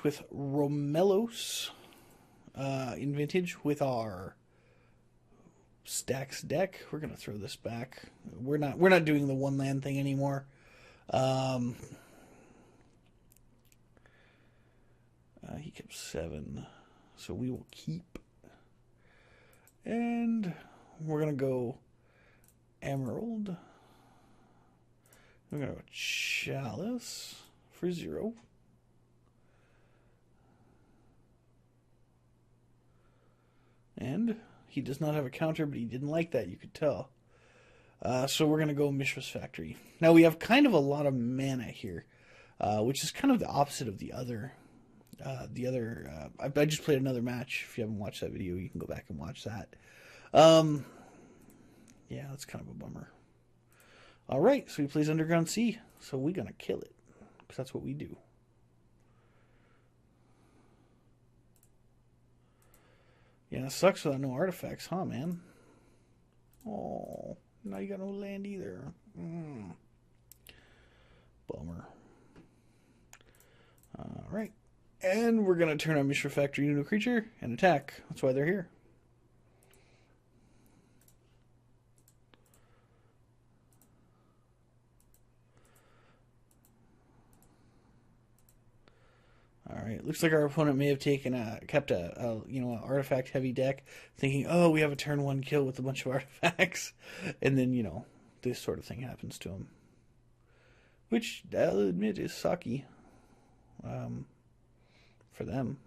left with Romelos in Vintage with our Stax deck. We're gonna throw this back. We're not doing the one land thing anymore. He kept 7, so we will keep. And we're gonna go Emerald. We're gonna go Chalice for 0. And he does not have a counter, but he didn't like that, you could tell. So we're going to go Mishra's Factory. Now we have kind of a lot of mana here, which is kind of the opposite of the other. I just played another match. If you haven't watched that video, you can go back and watch that. Yeah, that's kind of a bummer. All right, so he plays Underground Sea. So we're going to kill it, because that's what we do. Yeah, it sucks without no artifacts, huh, man? Oh, now you got no land either. Bummer. All right. And we're going to turn on Mishra Factory into a creature and attack. That's why they're here. All right, looks like our opponent may have kept a artifact heavy deck, thinking, oh, we have a turn 1 kill with a bunch of artifacts, and then this sort of thing happens to him, which I'll admit is sucky, for them.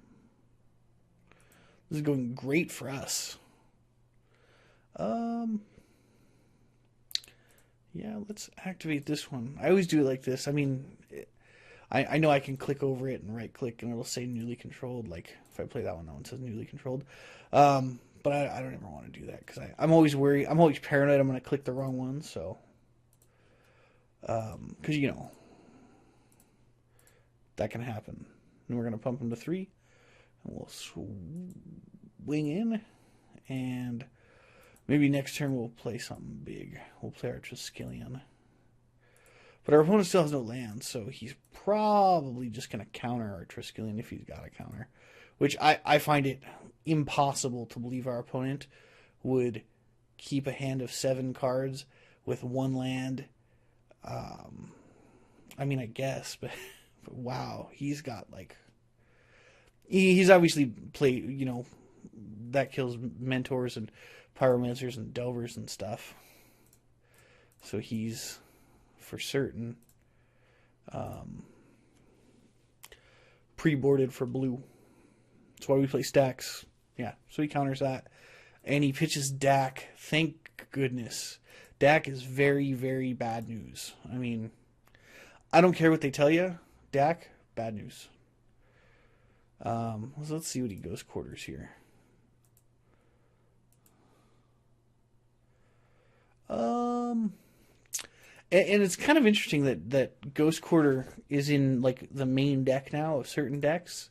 This is going great for us. Yeah, let's activate this one. I always do it like this. I mean, I know I can click over it and right click and it'll say newly controlled. Like if I play that one says newly controlled. But I don't ever want to do that because I'm always worried. I'm always paranoid I'm going to click the wrong one. So, because that can happen. And we're going to pump him to 3 and we'll swing in, and maybe next turn we'll play something big. We'll play our Triskelion. But our opponent still has no land, so he's probably just going to counter our Triskelion if he's got a counter. Which I find it impossible to believe our opponent would keep a hand of 7 cards with 1 land. I mean, I guess, but wow, he's got like... He's obviously played, that kills Mentors and Pyromancers and Delvers and stuff. So he's... for certain, pre-boarded for blue. That's why we play Stax. Yeah, so he counters that. And he pitches Dak. Thank goodness. Dak is very, very bad news. I mean, I don't care what they tell you. Dak, bad news. So let's see what he goes quarters here. And it's kind of interesting that Ghost Quarter is in like the main deck now of certain decks.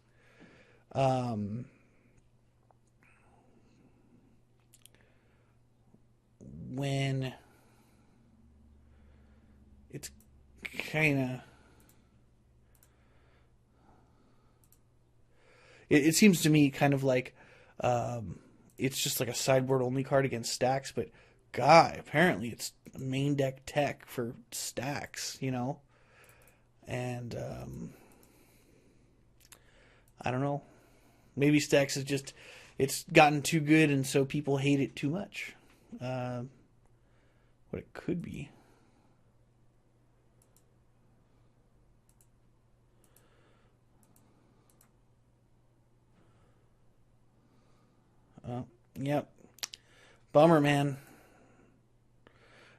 When it's kind of... It seems to me kind of like it's just like a sideboard only card against Stax, but God, apparently it's main deck tech for Stax, and I don't know, maybe Stax is just, it's gotten too good and so people hate it too much. What it could be. Yep. Bummer, man.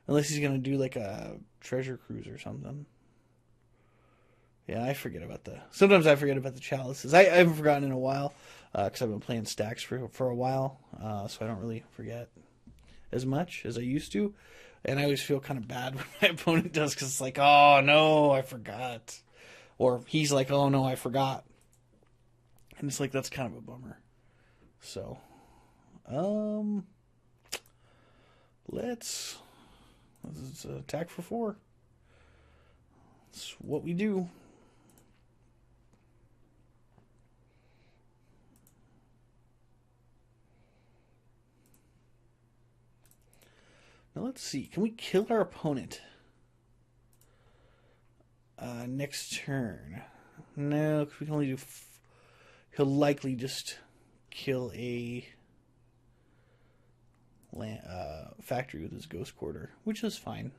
Unless he's going to do like a treasure cruise or something. Yeah, I forget about the... Sometimes I forget about the chalices. I haven't forgotten in a while, because I've been playing Stax for a while, so I don't really forget as much as I used to. And I always feel kind of bad when my opponent does, because it's like, oh no, I forgot. Or he's like, oh no, I forgot. And it's like, that's kind of a bummer. So, let's attack for 4. That's what we do. Now let's see. Can we kill our opponent next turn? No, because we can only do... He'll likely just kill a factory with his Ghost Quarter, which is fine.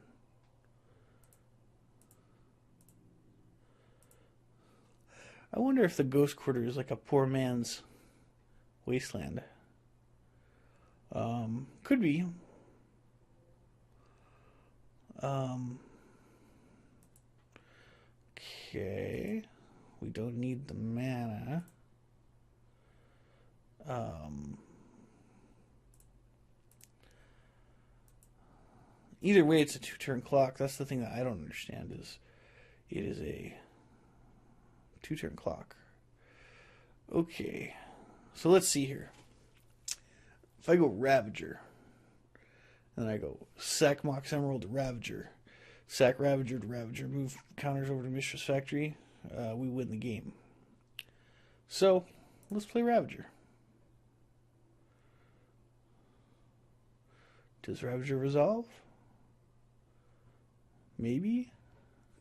I wonder if the Ghost Quarter is like a poor man's wasteland. Could be. Okay. We don't need the mana. Either way, it's a 2-turn clock. That's the thing that I don't understand is it is a 2-turn clock. Okay. So let's see here. If I go Ravager, and I go sack Mox Emerald to Ravager, sack Ravager to Ravager, move counters over to Mistress Factory, we win the game. So, let's play Ravager. Does Ravager resolve? Maybe?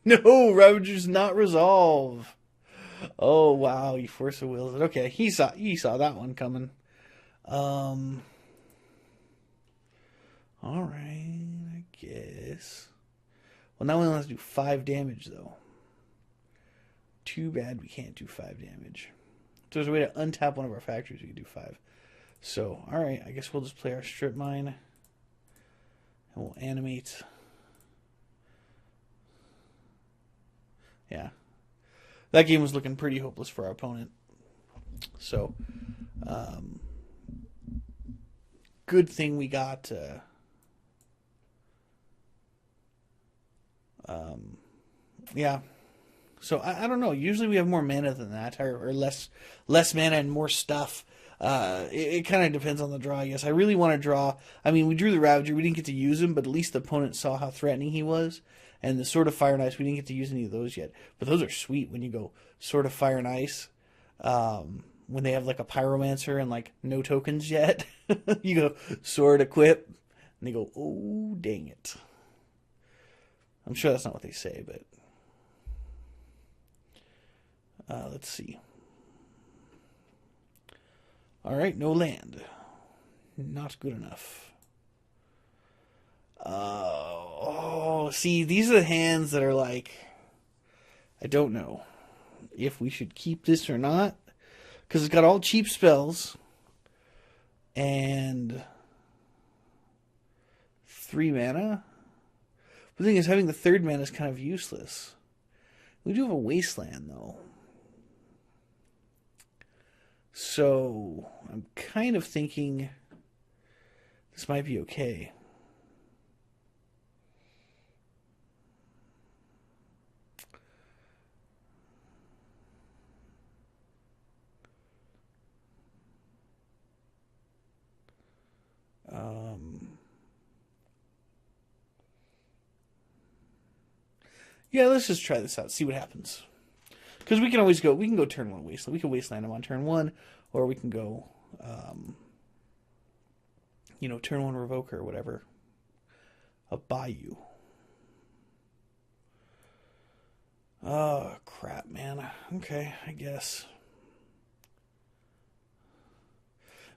No, Ravager's not resolve. Oh wow, he Force of Wills it. Okay, he saw that one coming. Alright, I guess. Well, now we only have to do 5 damage though. Too bad we can't do 5 damage. If there's a way to untap one of our factories, we can do 5. So, alright, I guess we'll just play our Strip Mine. And we'll animate. Yeah. That game was looking pretty hopeless for our opponent. So, good thing we got... yeah. So, I don't know. Usually we have more mana than that. Or less mana and more stuff. It kind of depends on the draw, I guess. I really want to draw... I mean, we drew the Ravager. We didn't get to use him, but at least the opponent saw how threatening he was. And the Sword of Fire and Ice, we didn't get to use any of those yet. But those are sweet when you go Sword of Fire and Ice. When they have like a Pyromancer and like no tokens yet. You go Sword Equip. And they go, oh, dang it. I'm sure that's not what they say, but... let's see. Alright, no land. Not good enough. Oh, see, these are the hands that are like... I don't know if we should keep this or not. Because it's got all cheap spells. And 3 mana. The thing is, having the 3rd mana is kind of useless. We do have a Wasteland, though. So, I'm kind of thinking this might be okay. Yeah, let's just try this out, see what happens. Because we can always go, we can go turn 1 Wasteland. We can Wasteland him on turn 1, or we can go, you know, turn 1 Revoker or whatever. A Bayou. Oh, crap, man. Okay, I guess.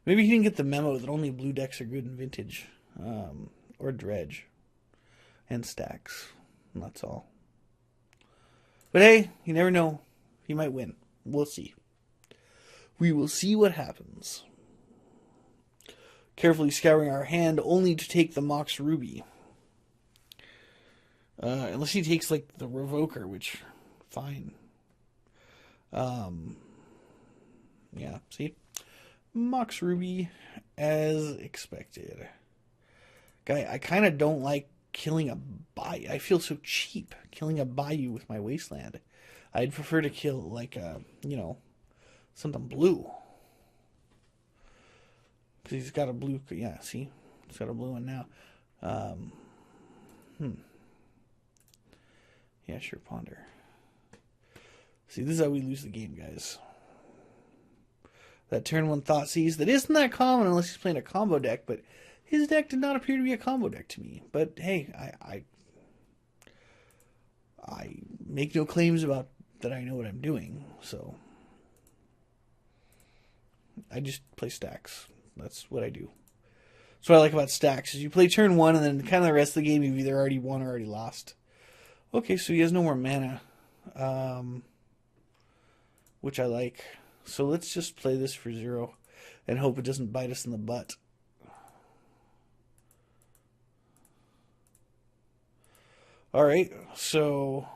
Maybe he didn't get the memo that only blue decks are good in Vintage. Or Dredge. And Stax. And that's all. But hey, you never know. He might win. We'll see. We will see what happens. Carefully scouring our hand only to take the Mox Ruby. Unless he takes like the Revoker, which fine. Yeah, see? Mox Ruby as expected. Guy, I kind of don't like killing a Bayou. I feel so cheap killing a Bayou with my Wasteland. I'd prefer to kill like a, you know, something blue. Because he's got a blue, yeah, see? He's got a blue one now. Yeah, sure, Ponder. See, this is how we lose the game, guys. That turn 1 Thoughtseize, that isn't that common unless he's playing a combo deck, but his deck did not appear to be a combo deck to me. But hey, I make no claims about that I know what I'm doing, so I just play Stax. That's what I do. That's what I like about Stax, is you play turn 1, and then kind of the rest of the game you've either already won or already lost. Okay, so he has no more mana, which I like. So let's just play this for 0 and hope it doesn't bite us in the butt. Alright, so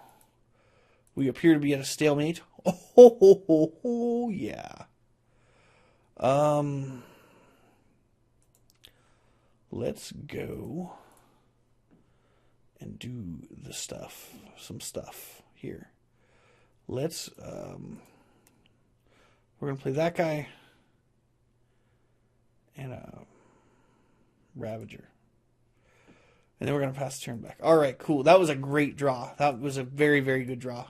we appear to be at a stalemate. Oh, yeah. Let's go and do the stuff. Some stuff here. Let's, we're going to play that guy and a Ravager. And then we're going to pass the turn back. All right, cool. That was a great draw. That was a very, very good draw.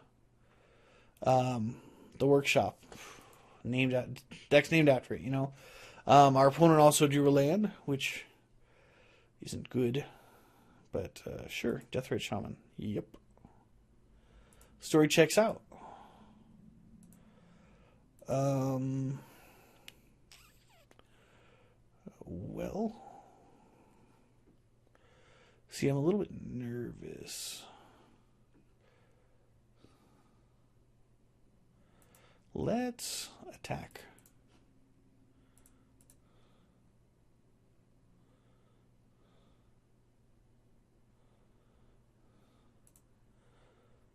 The workshop. Deck's named after it, you know. Our opponent also drew a land, which isn't good. But sure, Deathrite Shaman. Yep. Story checks out. Well, see, I'm a little bit nervous. Let's attack.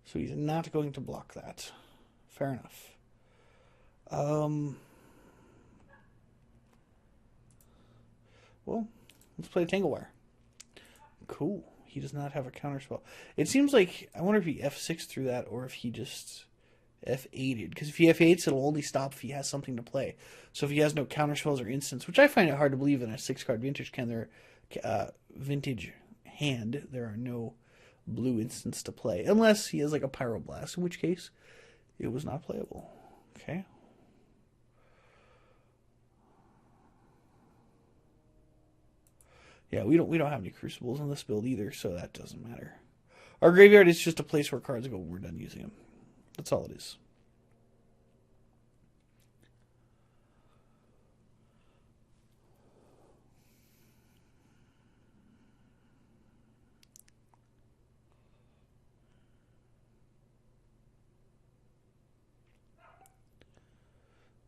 So he's not going to block that. Fair enough. Well, let's play Tanglewire. Cool. He does not have a counterspell. It seems like, I wonder if he F6 through that or if he just F8'd. Because if he F8s, it'll only stop if he has something to play. So if he has no counterspells or instants, which I find it hard to believe in a 6-card vintage vintage hand, there are no blue instants to play. Unless he has like a Pyroblast, in which case it was not playable. Okay. Yeah, we don't have any Crucibles in this build either, so that doesn't matter. Our graveyard is just a place where cards go when we're done using them. That's all it is.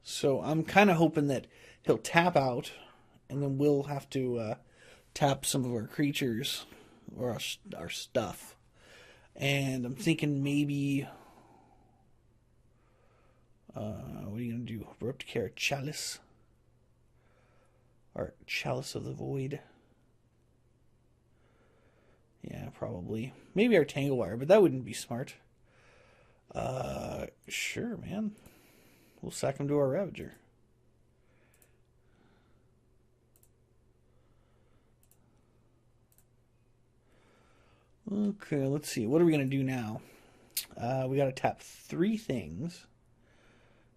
So I'm kind of hoping that he'll tap out, and then we'll have to tap some of our creatures or our stuff. And I'm thinking maybe, what are you going to do? We're up to care Chalice. Or Chalice of the Void. Yeah, probably. Maybe our Tanglewire, but that wouldn't be smart. Sure, man. We'll sack him to our Ravager. Okay, let's see. What are we going to do now? We got to tap 3 things.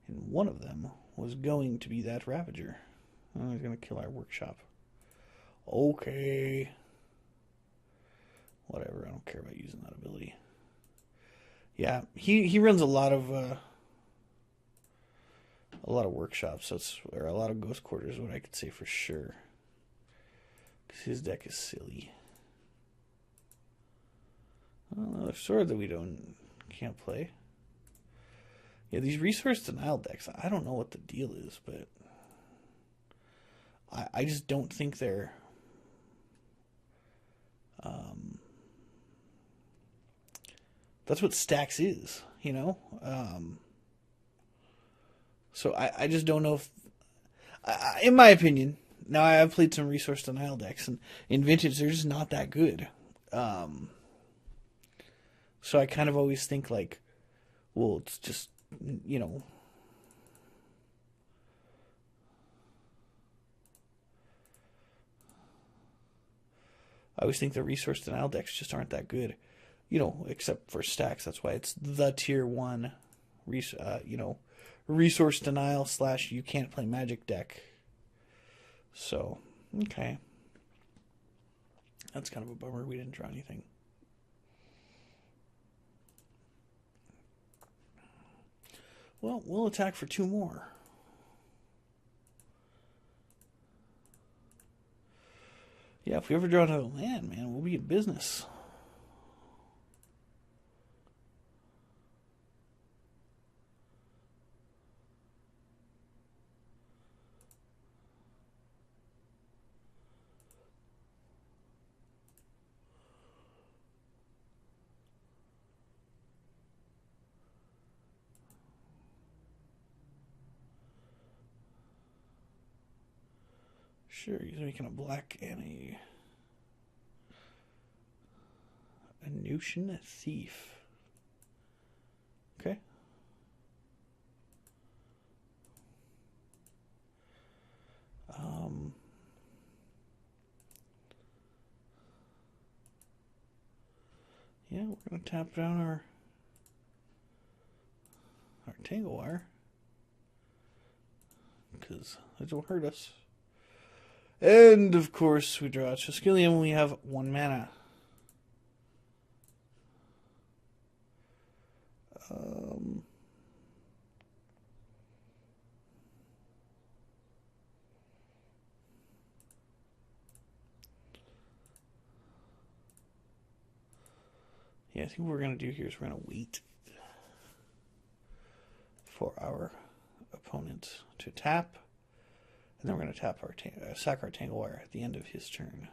And one of them was going to be that Ravager. Oh, he's going to kill our workshop. Okay. Whatever, I don't care about using that ability. Yeah, he runs a lot of workshops, or a lot of ghost quarters, what I could say for sure. Because his deck is silly. Another sword that we can't play. Yeah, these resource denial decks, I don't know what the deal is, but I just don't think they're that's what Stax is, you know? So I just don't know if, in my opinion, now I have played some resource denial decks, and in Vintage, they're just not that good. So I kind of always think like, well, it's just, you know, I always think the resource denial decks just aren't that good, you know, except for Stax. That's why it's the tier 1, you know, resource denial / you can't play Magic deck. So, okay. That's kind of a bummer we didn't draw anything. Well, we'll attack for 2 more. Yeah, if we ever draw another land, man, we'll be in business. Sure, he's making a black and a Venusian thief. Okay. Yeah, we're gonna tap down our tangle wire because it will hurt us. And of course, we draw Triskelion when we have 1 mana. Yeah, I think what we're going to do here is we're going to wait for our opponent to tap, and then we're going to tap our sack our tangle wire at the end of his turn.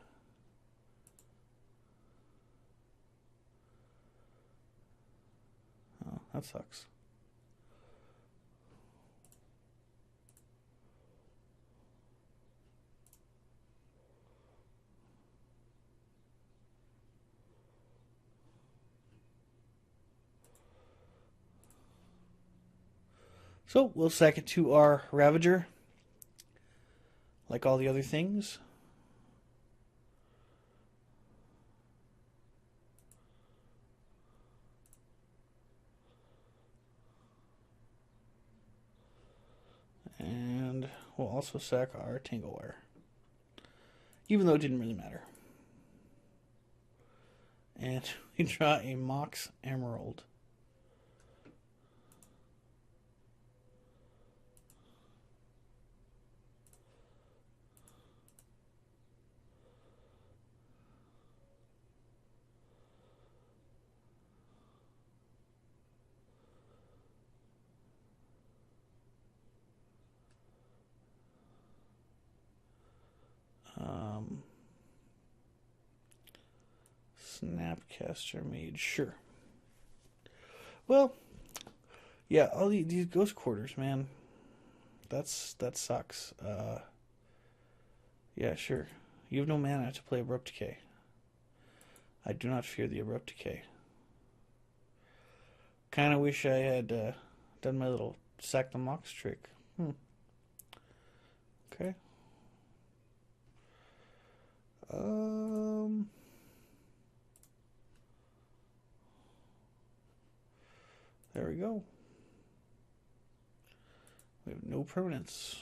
Oh, that sucks. So we'll sack it to our Ravager, like all the other things. And we'll also sack our tangle wire, even though it didn't really matter. And we draw a Mox Emerald. Snapcaster Mage, sure. Well, yeah, all these ghost quarters, man. That sucks. Yeah, sure. You have no mana to play Abrupt Decay. I do not fear the Abrupt Decay. Kind of wish I had done my little sack the Mox trick. Okay. There we go. We have no permanents.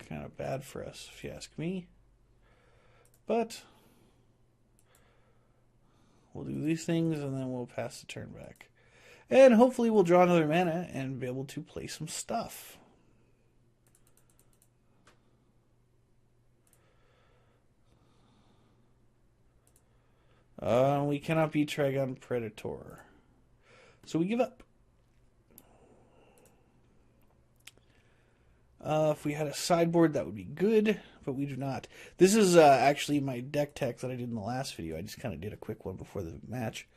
Kind of bad for us, if you ask me. But we'll do these things and then we'll pass the turn back. And hopefully we'll draw another mana and be able to play some stuff. We cannot beat Trigon Predator. So we give up. If we had a sideboard, that would be good, but we do not. This is actually my deck tech that I did in the last video. I just kind of did a quick one before the match.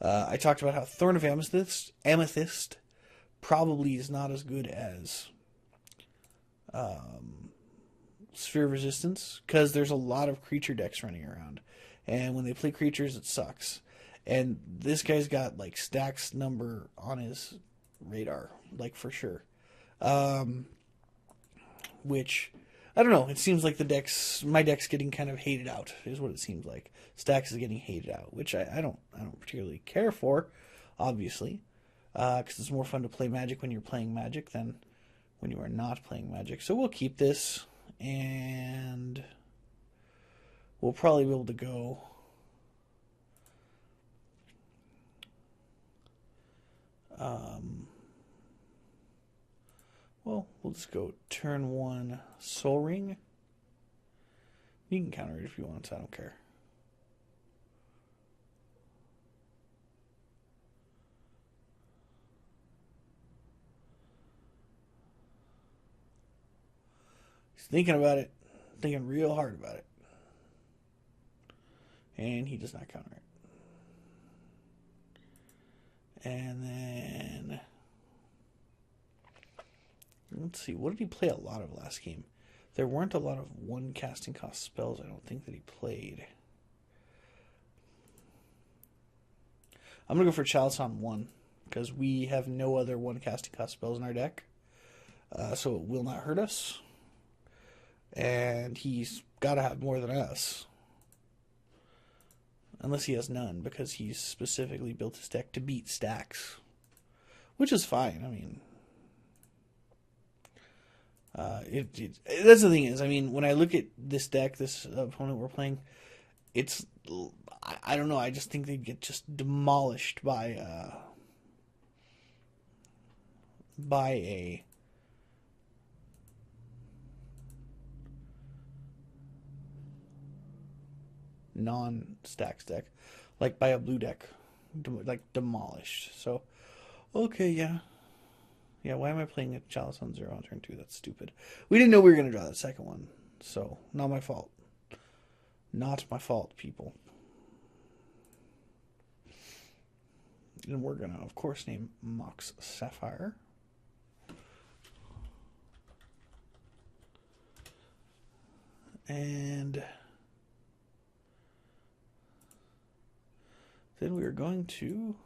I talked about how Thorn of Amethyst probably is not as good as Sphere of Resistance, because there's a lot of creature decks running around. And when they play creatures, it sucks. And this guy's got, like, Stax number on his radar, like, for sure. Which, I don't know, it seems like my deck's getting kind of hated out, is what it seems like. Stax is getting hated out, which I don't particularly care for, obviously. Because it's more fun to play Magic when you're playing Magic than when you are not playing Magic. So we'll keep this, and we'll probably be able to go well, we'll just go turn 1 Soul Ring. You can counter it if you want, so I don't care. He's thinking about it, thinking real hard about it. And he does not counter it. And then let's see, what did he play a lot of last game? There weren't a lot of 1 casting cost spells, I don't think, that he played. I'm going to go for Chalice on 1, because we have no other 1 casting cost spells in our deck. So it will not hurt us. And he's got to have more than us. Unless he has none, because he's specifically built his deck to beat Stax. Which is fine, I mean... that's the thing is, I mean, when I look at this deck, this opponent we're playing, it's, I don't know, I just think they'd get just demolished by a non-Stax deck, like by a blue deck, like demolished. So, okay, yeah. Yeah, why am I playing a Chalice on 0 on turn 2? That's stupid. We didn't know we were going to draw that second one. So, not my fault. Not my fault, people. And we're going to, of course, name Mox Sapphire. And then we are going to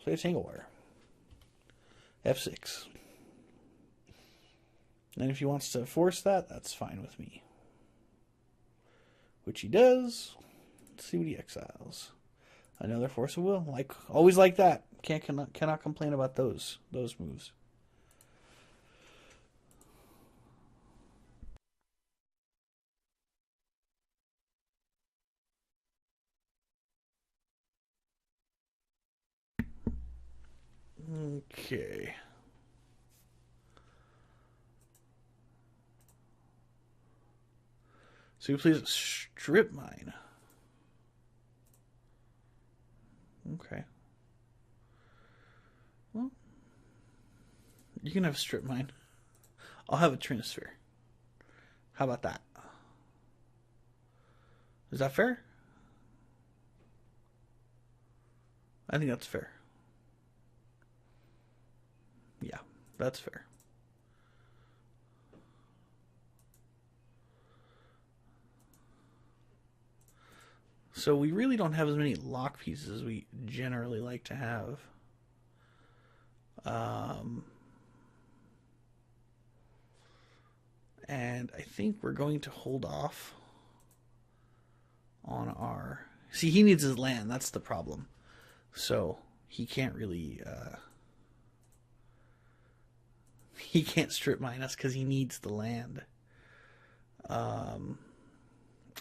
play a Tanglewire. F6. And if he wants to force that, that's fine with me. Which he does. Let's see what he exiles. Another Force of Will. Like, always like that. Cannot complain about those moves. Okay. So he plays a Strip Mine. Okay. Well, you can have a Strip Mine. I'll have a Trinisphere. How about that? Is that fair? I think that's fair. Yeah, that's fair. So we really don't have as many lock pieces as we generally like to have. And I think we're going to hold off on our... See, he needs his land. That's the problem. So he can't really... he can't strip mine us because he needs the land.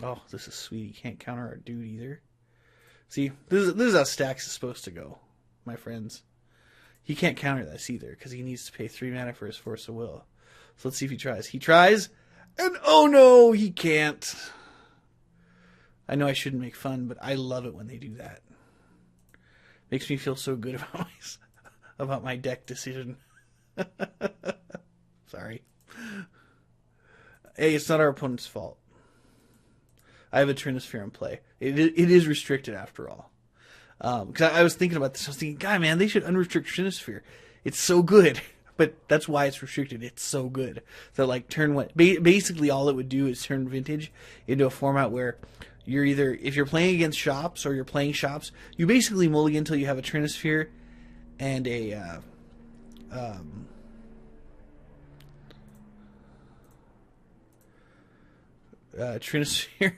Oh, this is sweet. He can't counter our dude either. See, this is how Stax is supposed to go, my friends. He can't counter this either because he needs to pay 3 mana for his Force of Will. So let's see if he tries. He tries, and oh no, he can't. I know I shouldn't make fun, but I love it when they do that. Makes me feel so good about my deck decision. Sorry. Hey, it's not our opponent's fault. I have a Trinisphere in play. It is restricted after all. Because I was thinking about this. I was thinking, God, man, they should unrestrict Trinisphere. It's so good. But that's why it's restricted. It's so good. So, like, turn one. Basically, all it would do is turn Vintage into a format where you're either, if you're playing against shops or you're playing shops, you basically mulligan until you have a Trinisphere and a Trinisphere.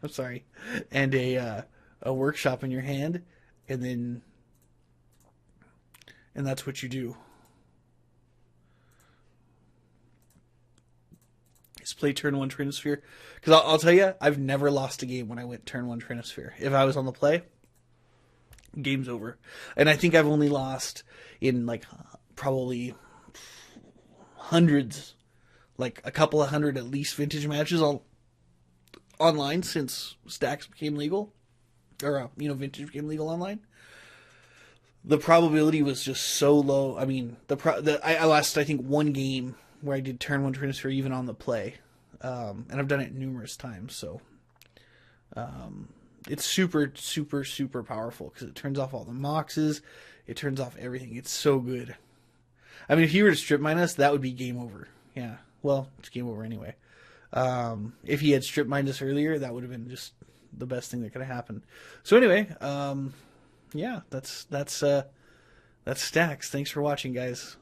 I'm sorry, and a workshop in your hand, and that's what you do. is play turn 1 Trinosphere. Because I'll tell you, I've never lost a game when I went turn 1 Trinosphere. If I was on the play, game's over. And I think I've only lost in like probably hundreds, like a couple of hundred at least vintage matches online since Stax became legal. Or, vintage became legal online. The probability was just so low. I mean, I lost, I think, one game where I did turn 1 Trinosphere even on the play. And I've done it numerous times, so it's super, super, super powerful because it turns off all the moxes. It turns off everything. It's so good. I mean, if you were to strip mine us, that would be game over. Yeah, well, it's game over anyway. If he had strip mined us earlier, that would have been just the best thing that could have happened. So anyway, yeah, that's Stax. Thanks for watching, guys.